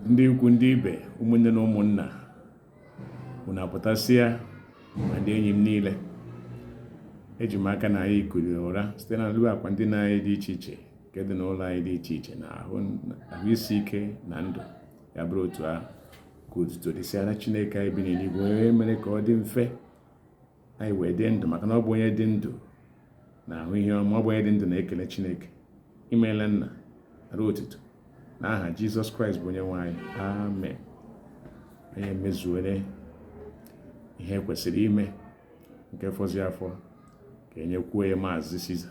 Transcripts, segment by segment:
ndị ikwu ndị ibe ụmụnne na ụmụnna unu apụtasịa ma ndị enyi m niile, eji m aka na anyị kuliri ụra site na nlu akwa ndị anyị dị iche iche nke dị n'ụlọ anyị dị iche iche na ahụ isi ike na ndụ ya bụrụ otu ahụ ka otuto dịsịara Chineke anyị bi n'eluigwe onye mere ka ọ dị mfe anyị wee dị ndụ, maka na ọ bụ onye dị ndụ na ahụ ihe ọma, ọ bụ onye dị ndụ na-ekele Chineke. Imeela Nna, arụ otuto n'aha Jizọs Kraịst bụ onye nwe anyị, amen. Onye mezuere ihe kwesịrị ime nke fọzi afọ ka enyekwuo ya Maazị Siza,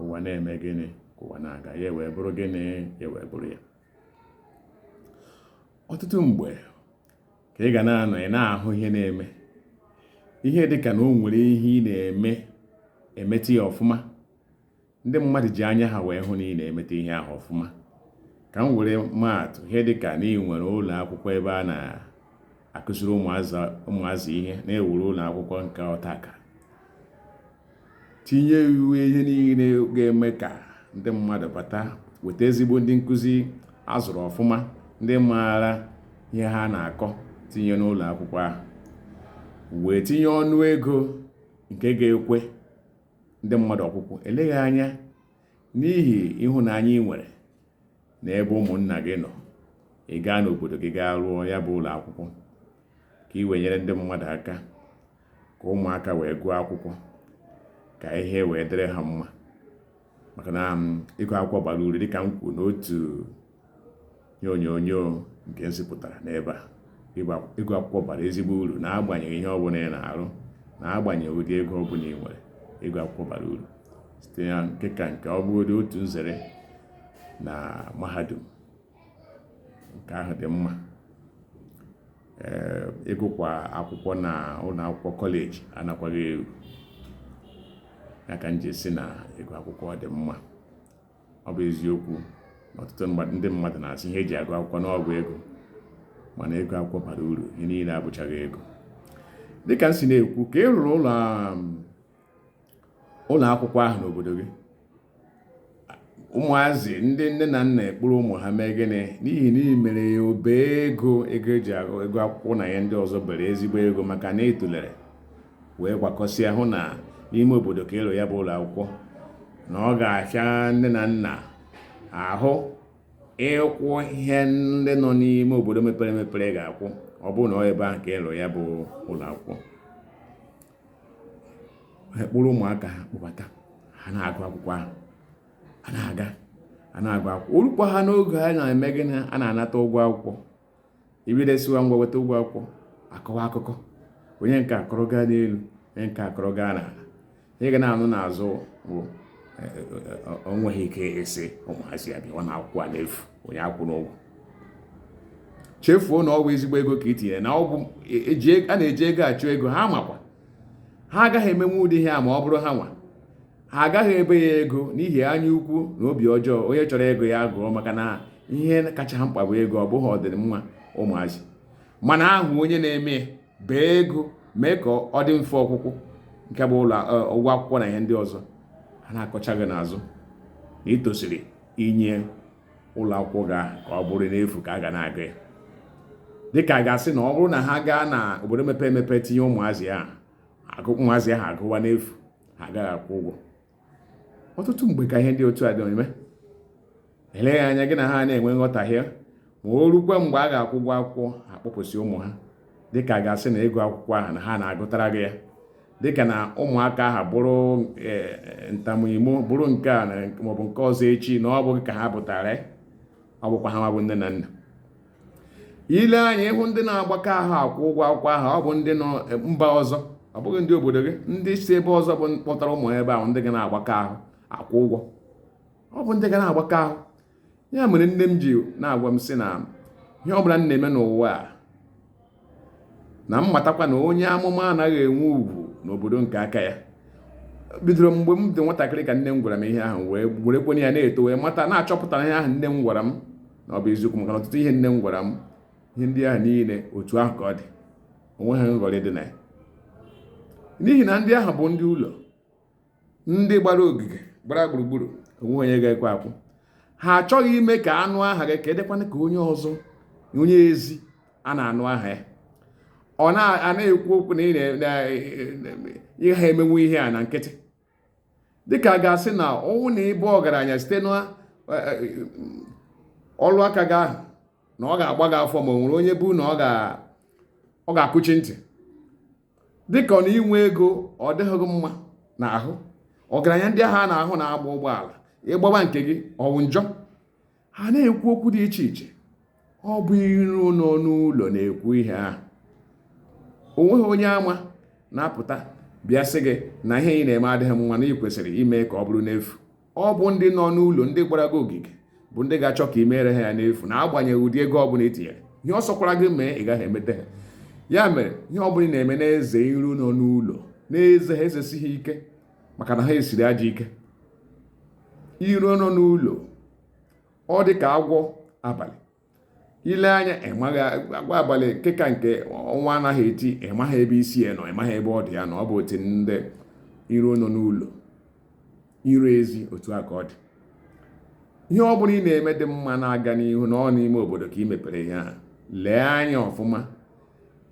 ụwa na-eme gịnị ka ụwa na-aga, ya wee bụrụ gịnị, ya wee bụrụ ya. Ọtụtụ mgbe ka ị ga na-anọ ị na-ahụ ihe na-eme, ihe dịka na o nwere ihe ị na-eme emeti ya ọfụma, ndị mmadụ ji anya ha wee hụ na ị na-emete ihe ahụ ọfụma. Ka m were maatụ ihe dịka na ị nwere ụlọ akwụkwọ ebe a na-akụziri ụmụazị ihe, na-ewuru ụlọ akwụkwọ nke ọtaka, tinye iwu ihe niile ga-eme ka ndị mmadụ bata, weta ezigbo ndị nkụzi azụrụ ọfụma, ndị maara ihe ha na-akọ, tinye n'ụlọ akwụkwọ ahụ, wee tinye ọnụ ego nke ga-ekwe ndị mmadụ ọkwụkwụ. Eleghị anya n'ihi ịhụnanya ị nwere na ebe ụmụnna gị nọ, ị gaa n'obodo gị gaa rụọ ya bụ ụlọ akwụkwọ ka ị wee nyere ndị mmadụ aka ka ụmụaka wee gụọ akwụkwọ, ka ihe wee dịrị ha mma. Maka na ịgụ akwụkwọ bara uru, dịka m kwuru n'otu ihe onyonyo nke nsipụtara n'ebe a. Ịgụ akwụkwọ bara ezigbo uru, na-agbanyeghị ihe ọbụla ị na-arụ, na-agbanyeghị ụdị ego ọbụla ị nwere. Ịgụ akwụkwọ bara uru site na nke ọ bụgodị otu nzere na mahadum, nke ahụ dị mma. Ịgụkwa akwụkwọ na ụlọ akwụkwọ kọleji anakwaghị egwu, ya ka m ji si na ịgụ akwụkwọ dị mma. Ọ bụ eziokwu na ọtụtụ ndị mmadụ na-asị ihe eji agụ akwụkwọ n'ọgwụ ego, mana ịgụ akwụkwọ bara uru, ihe niile abụchaghị ego. Dịka m si na-ekwu, ka ị rụrụ ụlọ akwụkwọ ahụ n'obodo gị, ụmụazị ndị nne na nna ekpuru ụmụ ha mee gịnị, n'ihi na ị mere ya obe ego eji ego akwụkwọ na ya ndị ọzọ bere ezigbo ego, maka na etulere wee gbakọsịa hụ na n'ime obodo ka ịlụ ya bụ ụlọ akwụkwọ, na ọ ga-afịa nne na nna ahụ ịkwụ ihe ndị nọ n'ime obodo mepere emepere ga-akwụ, ọ bụrụ na ọ ebe ahụ ka ịlụ ya bụ ụlọ akwụkwọ. Ekpuru ụmụaka ha kpụbata, ha na-agụ akwụkwọ ahụ, a na-agụ akwụkwọ. Orukwa ha n'oge ha na-eme gịnị, a na-anata ụgwọ akwụkwọ. Ibidesiwa ngwa weta ụgwọ akwụkwọ, akọwa akụkọ, onye nke akọrọ gaa n'elu, onye nke akọrọ gaa n'ala. Ihe ga na-anụ n'azụ bụ onweghị ike esi ụmụazị ya bịa na akwụkwọ a n'efu, onye akwụ n'ụgwọ. Chefuo na ọ bụ ezigbo ego ka itinye, na ọ bụ a na-eji ego achụ ego. Ha makwa ha agaghị emenwe ụdị ihe a ma ọ bụrụ ha nwa. Ha agaghị ebe ya ego n'ihi anya ukwu na obi ọjọọ. Onye chọrọ ego ya gụọ, maka na ihe kacha ha mkpa bụ ego, ọ bụghị ọdịmma ụmụazị. Mana ahụ onye na-eme bee ego, mee ka ọ dị mfe ọkwụkwụ, nke bụ ụgwọ akwụkwọ na ihe ndị ọzọ. Ha na-akọcha gị n'azụ na itosiri inye ụlọ akwụkwọ ga ka ọ bụrụ n'efu ka a ga na-agụ ya. Dịka a ga-asị na ọ bụrụ na ha gaa na obodo mepere emepe tinye ụmụazị ahụ agụwa n'efu, ha agaghị akwụ ụgwọ. Ọtụtụ mgbe ka ihe ndị otu a dị eme, eleghị anya gị na ha na-enwe nghọtahie, ma o rukwa mgbe a ga-akwụ ụgwọ akwụkwọ, ha kpọpụsị ụmụ ha. Dịka a ga-asị na ịgụ akwụkwọ ahụ na ha na-agụtara gị ya, dịka na ụmụaka ahụ bụrụ ntamimo, bụrụ nke a maọbụ nke ọzọ echi, na ọ bụghị ka ha pụtara, ọ bụkwa ha bụ nne na nna. Ile anya ịhụ ndị na-agbakọ ahụ akwụ ụgwọ akwụkwọ ahụ, ọ bụ ndị nọ mba ọzọ, ọ bụghị ndị obodo gị. Ndị si ebe ọzọ bụ kpọtara ụmụ ebe ahụ, ndị ga na-agbakọ ahụ akwụ ụgwọ, ọ bụ ndị ga na-agbakọ ahụ. Ya mere nne m ji na-agwa m sị na ihe ọ bụla m na-eme n'ụwa a, na m matakwa na onye amụma anaghị enwe ugwu n'obodo nke aka ya. Bidoro mgbe m dị nwatakịrị ka nne m gwara m ihe ahụ, wee werekwenye ya na-eto, wee mata, na-achọpụtara ihe ahụ nne m gwara m na ọ bụ eziokwu. Maka na ọtụtụ ihe nne m gwara m, ihe ndị ahụ niile otu ahụ ka ọ dị, onweghị nghọrị dị na ya. N'ihi na ndị ahụ bụ ndị ụlọ, ndị gbara ogige gbara gburugburu, onwe onye ga-ekwe akwụ. Ha achọghị ime ka anụ aha gị ka edekwana ka onye ọzọ onye ezi a na-anụ aha ya, ọ na-ekwu okwu na ihe ha emenwu ihe a na nkịtị, dịka a ga-asị na ọnwụ na ịbụ ọgaranya site n'ọlụ aka gị ahụ na ọ ga-agba gị afọ, ma o nwere onye bụ na ọ ga-akụchi ntị, dịka ọ na inwe ego ọ dịghị gị mma n'ahụ. Ọgaranya ndị ahụ a na-ahụ na-agba ụgbọala, ịgbaba nke gị ọwụ njọ. Ha na-ekwu okwu dị iche iche. Ọ bụ iro nọ n'ụlọ na-ekwu ihe ahụ. O nweghị onye ama na-apụta bịa sị gị na ihe ị na-eme adịghị mma na ị kwesịrị ime ka ọ bụrụ n'efu. Ọ bụ ndị nọ n'ụlọ, ndị gbara gị ogige, bụ ndị ga-achọ ka ị mere ha ya n'efu, na-agbanyeghị ụdị ego ọbụla ị tinyere. Ihe ọ sọkwara gị mee, ị gaghị emete ha. Ya mere, ihe ọbụla ị na-eme na-eze iro nọ n'ụlọ, na-eze ha esesighị ike, maka na ha esiri aja ike. Iro nọ n'ụlọ ọ dị ka agwọ abalị. Ile anya ịmaghị agwọ abalị kịka nke ọnwa anaghị eti, ịmaghị ebe isi ya nọ, ịmaghị ebe ọ dị ya nọ. Ọ bụ otu ndị iro nọ n'ụlọ. Iro ezi otu a ka ọ dị. Ihe ọ bụla ị na-eme dị mma na-aga n'ihu na ọ n'ime obodo ka ị mepere ihe a, lee anya ọfụma.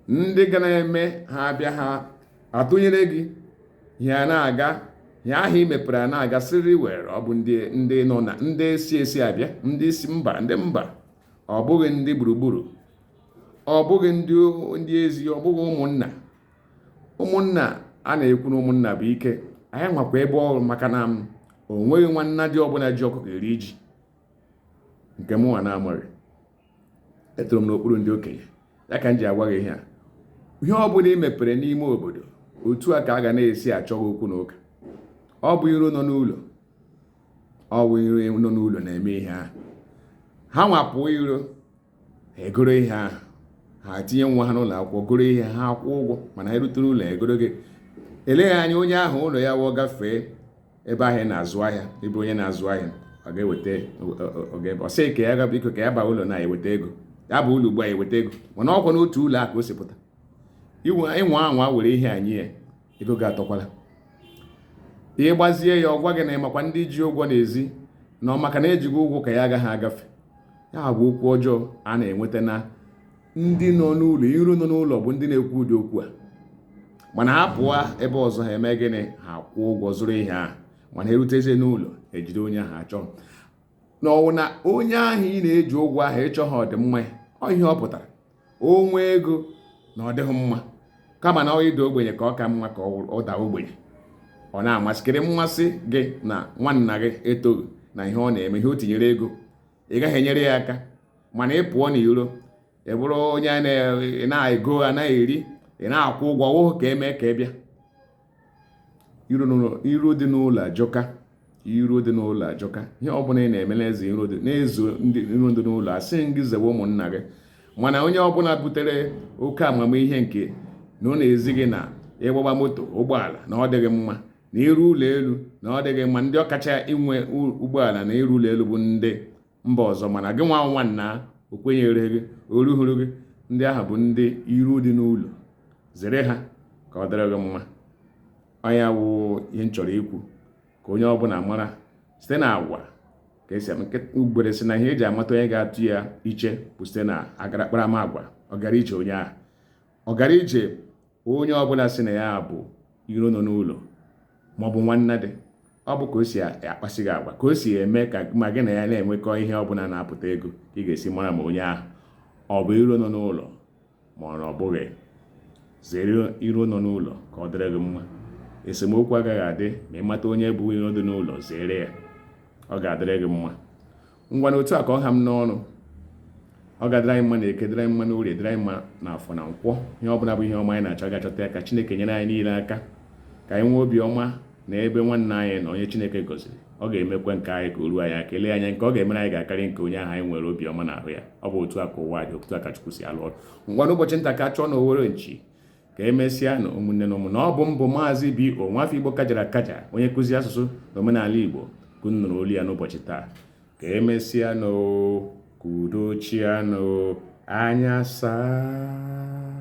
Ndị ga na-eme ha abịa ha atụnyere gị ya na-aga, ya ahụ ị mepere a na-aga sịrị were. Ọ bụ ndị nọ na ndị si esi abịa, ndị si mba, ndị mba, ọ bụghị ndị gburugburu, ọ bụghị ndị ezi, ọ bụghị ụmụnna a na-ekwu na ụmụnna bụ ike. Anyị nwakwa ebe ọrụ, maka na o nweghị nwanna dị ọbụla ji ọkụkọ eri ji nke m nwa na-amaghị. Etoro m n'okpuru ndị okenye, ya ka m ji agwa gị ihe a. Ihe ọ bụla ị mepere n'ime obodo, otu a ka a ga na-esi achọghị okwu na ụka. Ọ bụ iro nọ n'ụlọ, ọ bụ iro nọ n'ụlọ na-eme ihe ahụ. Ha nwapụ iro, ha egoro ihe ahụ, ha tinye nwa ha n'ụlọ akwụkwọ, goro ihe ha akwụ ụgwọ, mana ha erute ụlọ egoro gị. Eleghị anya onye ahụ ụlọ ya wụọ gafee ebe ahụ na-azụ ahịa, ebe onye na-azụ ahịa ọ ga-eweta ọ sị ka ya ga biko ka ya baa ụlọ na-eweta ego, ya bụ ụlọ ugbu a eweta ego, mana ọkwa n'otu ụlọ a ka o si pụta. Ịnwa anwa were ihe anyị ya, ego ga-atọkwala. Ihe gbazie ya, ọ gwa gị na ịmakwa ndị ji ụgwọ n'ezi na ọ maka na ejighị ụgwọ ka ya agaghị agafe. Ya bụ okwu ọjọọ a na-enweta na ndị nọ n'ụlọ. Iro nọ n'ụlọ bụ ndị na-ekwu ụdị okwu a, mana ha pụọ ebe ọzọ, ha eme gịnị? Ha kwụọ ụgwọ zụrụ ihe ahụ, mana erutezie n'ụlọ ejide onye ahụ achọ. N'ọwụ na onye ahụ ị na-eji ụgwọ ahụ ịchọ ha ọdịmma, ọ ihe ọ pụtara. O nwee ego na ọ dịghị mma, kama na ọ ịda ogbenye ka ọ ka mma ka ọ daa ogbenye. Ọ na-amasịkịrị mmasị gị na nwanna gị etoghị na ihe ọ na-eme, ihe o tinyere ego, ị gaghị enyere ya aka. Mana ị pụọ n'iro, ị bụrụ onye na-ego, anaghị eri, ị na-akwụ ụgwọ, ọwụghị ka eme ka ị bịa. Iro dị n'ụlọ ajọka. Iro dị n'ụlọ ajọka. Ihe ọbụla ị na-eme na-ezo iro dị n'ụlọ, asị gị zewe ụmụnna gị. Mana onye ọbụla butere oke amamihe nke na ọ na-ezi gị na ịgbagba moto, ụgbọala na ọ dịghị mma, na iru ụlọ elu na ọ dịghị mma. Ndị ọkacha inwe ụgbọala na iru ụlọ elu bụ ndị mba ọzọ, mana gị nwa nwanna o kwenyere gị, o rughuru gị. Ndị ahụ bụ ndị iro dị n'ụlọ. Zere ha ka ọ dịrị gị mma. Ọnya wụ ihe m chọrọ ikwu ka onye ọbụla mara site na agwa ka esi ugbere si na ihe eji amata onye ga-atụ ya iche bụ site na akparamagwa ọgarije onye ahụ. Ọgarije onye ọbụla si na ya bụ iro nọ n'ụlọ maọbụ nwanna dị. Ọ bụ ka o si akpasị gị agwa, ka o si eme ka ma gị na ya na-enwekọ ihe ọbụla na-apụta ego, ka ị ga-esi mara ma onye ahụ ọ bụ iro nọ n'ụlọ ma ọ bụghị. Zere iro nọ n'ụlọ ka ọ dịrị gị mma. Esemokwu agaghị adị ma ịmata onye bụ iro dị n'ụlọ, zere ya, ọ ga-adịrị gị mma. Ngwa na otu a ka ọ ha m n'ọnụ. Ọ ga-adịrị anyị mma na Eke, dịrị anyị mma na Orie, dịrị anyị mma na Afọ na Nkwọ. Ihe ọbụla bụ ihe ọma anyị na-achọ ga-achọta ya. Ka Chineke nyere anyị niile aka, ka anyị nwee obi ọma na ebe nwanne anyị na onye Chineke gọziri. Ọ ga-emekwa nke anyị ka o ruo anyị aka. Kelee anya nke ọ ga-emere anyị ga-akarị nke onye ahụ anyị nwere obi ọma n'ahụ ya. Ọ bụ otu a ka ụwa dị, otu a ka Chukwu si alụ ọrụ. Ngwa n'ụbọchị nta ka chọọ na Owere Nchi ka emesịa na ụmụnne na ụmụ na ọ bụ mbụ Maazị B.O. Nwafọ Igbo kajara akaja, onye nkụzi asụsụ na omenala Igbo, ka unu nụrụ olu ya n'ụbọchị taa. Ka emesịa na udo chianụ anya saa.